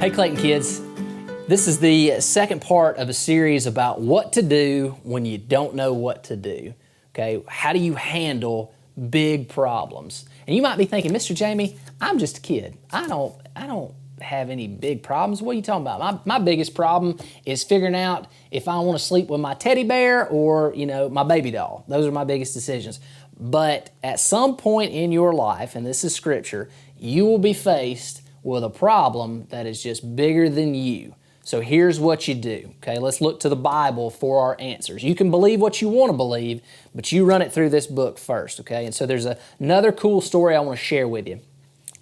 Hey Clayton kids, this is the second part of a series about what to do when you don't know what to do. Okay, how do you handle big problems? And you might be thinking, Mr. Jamey, I'm just a kid. I don't have any big problems. What are you talking about? My biggest problem is figuring out if I want to sleep with my teddy bear or, my baby doll. Those are my biggest decisions. But at some point in your life, and this is scripture, you will be faced with a problem that is just bigger than you. So here's what you do. Okay, let's look to the Bible for our answers. You can believe what you want to believe, but you run it through this book first, okay? And so there's another cool story I want to share with you.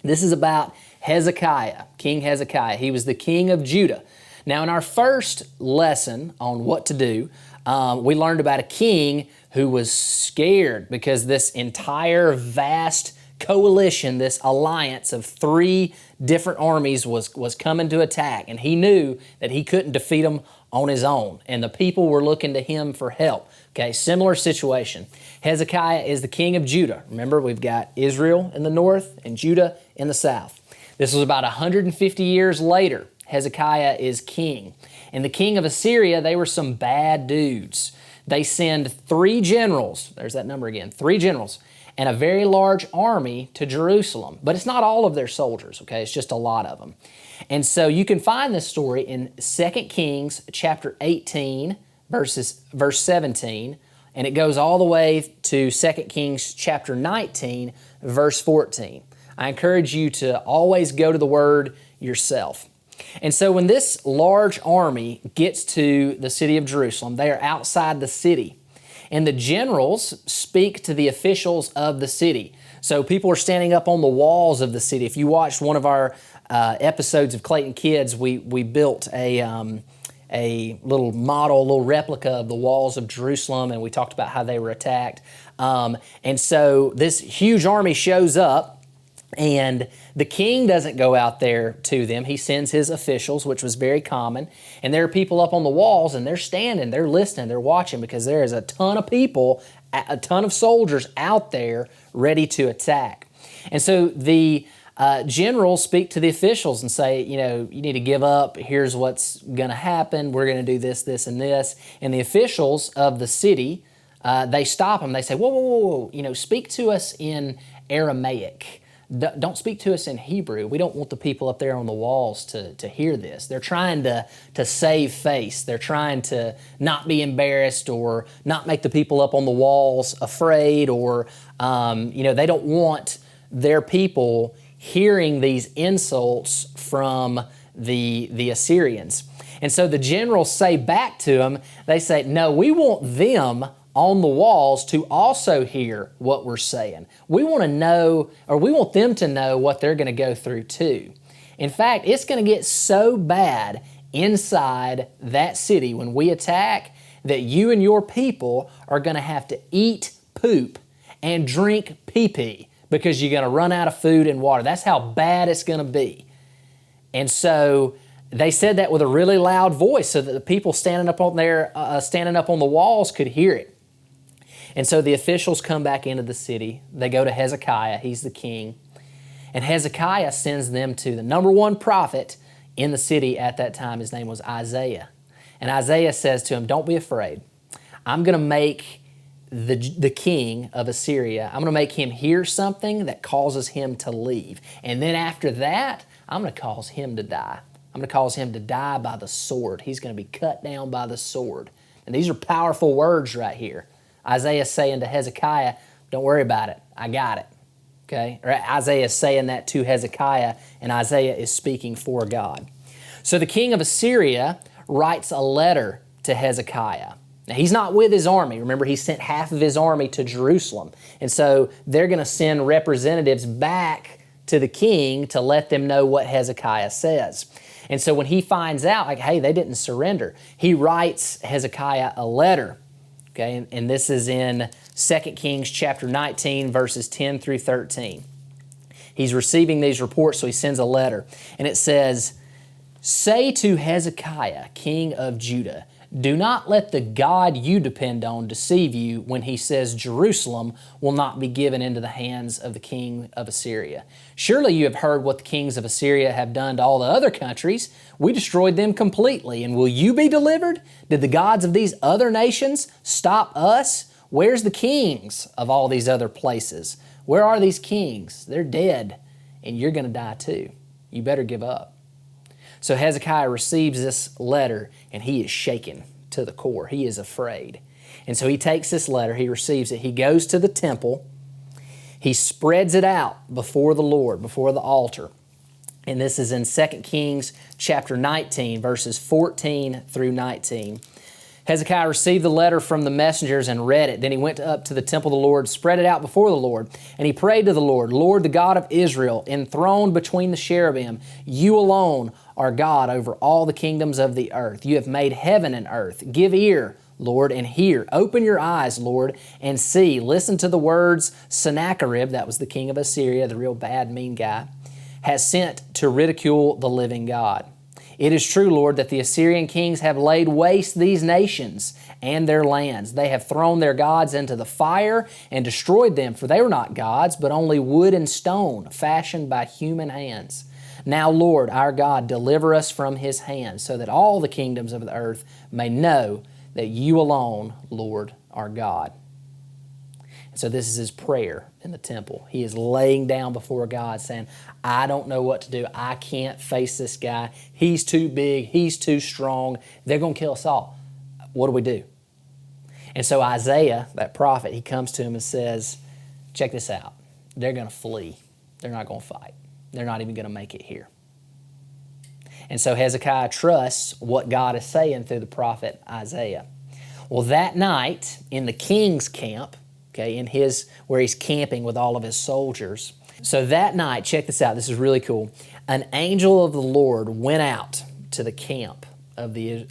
This is about Hezekiah, King Hezekiah. He was the king of Judah. Now, in our first lesson on what to do, we learned about a king who was scared because this entire vast coalition, this alliance of three different armies was coming to attack, and he knew that he couldn't defeat them on his own, and the people were looking to him for help. Okay, similar situation. Hezekiah is the king of Judah. Remember, we've got Israel in the north and Judah in the south. This was about 150 years later. Hezekiah is king. And the king of Assyria, they were some bad dudes. They send 3 generals, there's that number again, 3 generals, and a very large army to Jerusalem. But it's not all of their soldiers, okay? It's just a lot of them. And so you can find this story in 2 Kings chapter 18, verse 17, and it goes all the way to 2 Kings chapter 19, verse 14. I encourage you to always go to the Word yourself. And so when this large army gets to the city of Jerusalem, they are outside the city. And the generals speak to the officials of the city. So people are standing up on the walls of the city. If you watched one of our episodes of Clayton Kids, we built a little model, a little replica of the walls of Jerusalem, and we talked about how they were attacked. And so this huge army shows up, and the king doesn't go out there to them. He sends his officials, which was very common. And there are people up on the walls, and they're standing, they're listening, they're watching, because there is a ton of people, a ton of soldiers out there ready to attack. And so the generals speak to the officials and say, you need to give up. Here's what's going to happen. We're going to do this, this, and this. And the officials of the city, they stop them. They say, whoa, speak to us in Aramaic. Don't speak to us in Hebrew. We don't want the people up there on the walls to hear this. They're trying to save face. They're trying to not be embarrassed or not make the people up on the walls afraid, or they don't want their people hearing these insults from the Assyrians. And so the generals say back to them, they say, no, we want them on the walls to also hear what we're saying. We want to know, or we want them to know what they're going to go through too. In fact, it's going to get so bad inside that city when we attack that you and your people are going to have to eat poop and drink pee-pee because you're going to run out of food and water. That's how bad it's going to be. And so they said that with a really loud voice so that the people standing up on the walls could hear it. And so the officials come back into the city. They go to Hezekiah. He's the king. And Hezekiah sends them to the number one prophet in the city at that time. His name was Isaiah. And Isaiah says to him, don't be afraid. I'm going to make the king of Assyria, I'm going to make him hear something that causes him to leave. And then after that, I'm going to cause him to die. I'm going to cause him to die by the sword. He's going to be cut down by the sword. And these are powerful words right here. Isaiah is saying to Hezekiah, don't worry about it. I got it. Okay? Or Isaiah is saying that to Hezekiah, and Isaiah is speaking for God. So the king of Assyria writes a letter to Hezekiah. Now, he's not with his army. Remember, he sent half of his army to Jerusalem. And so they're going to send representatives back to the king to let them know what Hezekiah says. And so when he finds out, hey, they didn't surrender, he writes Hezekiah a letter. Okay, and this is in 2 Kings chapter 19, verses 10 through 13. He's receiving these reports, so he sends a letter. And it says, say to Hezekiah, king of Judah, Do not let the God you depend on deceive you when he says Jerusalem will not be given into the hands of the king of Assyria. Surely you have heard what the kings of Assyria have done to all the other countries. We destroyed them completely. And will you be delivered? Did the gods of these other nations stop us? Where's the kings of all these other places? Where are these kings? They're dead, and you're going to die too. You better give up. So Hezekiah receives this letter, and he is shaken to the core. He is afraid. And so he takes this letter, he receives it, he goes to the temple, he spreads it out before the Lord, before the altar. And this is in 2 Kings chapter 19, verses 14 through 19. Hezekiah received the letter from the messengers and read it. Then he went up to the temple of the Lord, spread it out before the Lord, and he prayed to the Lord, Lord, the God of Israel, enthroned between the cherubim, you alone are God over all the kingdoms of the earth. You have made heaven and earth. Give ear, Lord, and hear. Open your eyes, Lord, and see. Listen to the words Sennacherib, that was the king of Assyria, the real bad, mean guy, has sent to ridicule the living God. It is true, Lord, that the Assyrian kings have laid waste these nations and their lands. They have thrown their gods into the fire and destroyed them, for they were not gods, but only wood and stone, fashioned by human hands. Now, Lord, our God, deliver us from his hand, so that all the kingdoms of the earth may know that you alone, Lord, are God. And so this is his prayer in the temple. He is laying down before God saying, I don't know what to do. I can't face this guy. He's too big. He's too strong. They're going to kill us all. What do we do? And so Isaiah, that prophet, he comes to him and says, check this out. They're going to flee. They're not going to fight. They're not even going to make it here. And so Hezekiah trusts what God is saying through the prophet Isaiah. Well, that night in the king's camp, in his, where he's camping with all of his soldiers. So that night, check this out, this is really cool. An angel of the Lord went out to the camp of the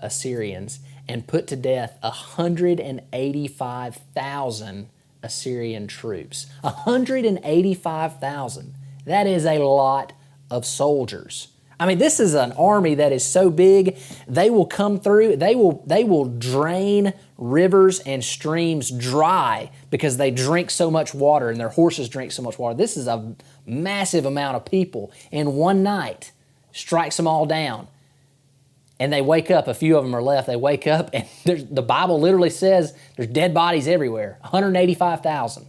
Assyrians and put to death 185,000 Assyrian troops. 185,000. That is a lot of soldiers. I mean, this is an army that is so big, they will come through, they will drain rivers and streams dry because they drink so much water and their horses drink so much water. This is a massive amount of people in one night, strikes them all down. And they wake up, a few of them are left, they wake up and the Bible literally says there's dead bodies everywhere, 185,000.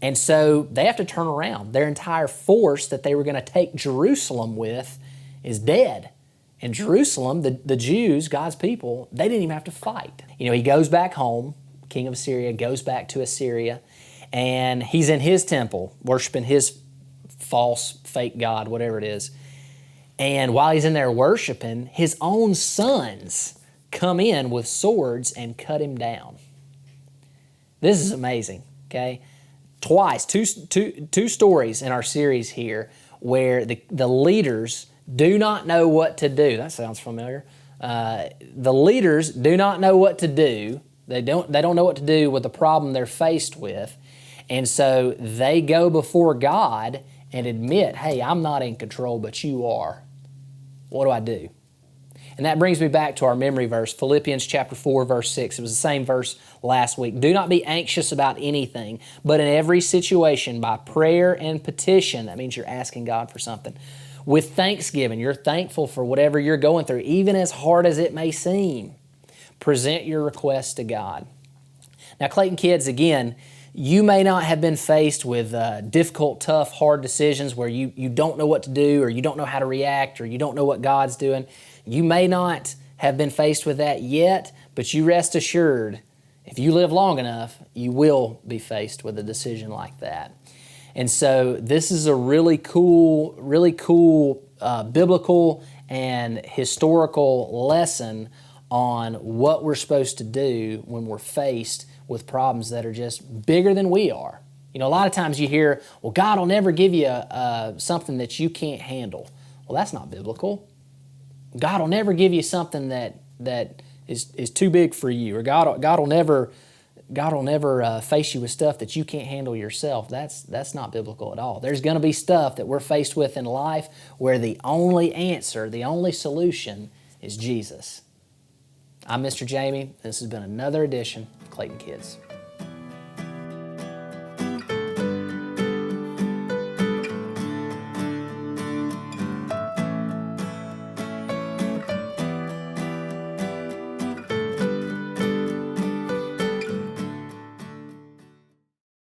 And so they have to turn around. Their entire force that they were going to take Jerusalem with is dead. And Jerusalem, the Jews, God's people, they didn't even have to fight. You know, he goes back home, king of Assyria goes back to Assyria, and he's in his temple, worshiping his false, fake god, whatever it is. And while he's in there worshiping, his own sons come in with swords and cut him down. This is amazing, okay? Twice, two stories in our series here where the leaders do not know what to do. That sounds familiar. The leaders do not know what to do. They don't know what to do with the problem they're faced with. And so they go before God and admit, hey, I'm not in control, but you are. What do I do? And that brings me back to our memory verse, Philippians chapter 4, verse 6. It was the same verse last week. Do not be anxious about anything, but in every situation, by prayer and petition, that means you're asking God for something, with thanksgiving, you're thankful for whatever you're going through, even as hard as it may seem. Present your request to God. Now, Clayton kids, again, you may not have been faced with difficult, tough, hard decisions where you don't know what to do, or you don't know how to react, or you don't know what God's doing. You may not have been faced with that yet, but you rest assured, if you live long enough, you will be faced with a decision like that. And so this is a really cool biblical and historical lesson on what we're supposed to do when we're faced with problems that are just bigger than we are. You know, a lot of times you hear, well, God will never give you something that you can't handle. Well, that's not biblical. God will never give you something that is too big for you, or God will never face you with stuff that you can't handle yourself. That's not biblical at all. There's going to be stuff that we're faced with in life where the only answer, the only solution is Jesus. I'm Mr. Jamey. This has been another edition of Clayton Kids.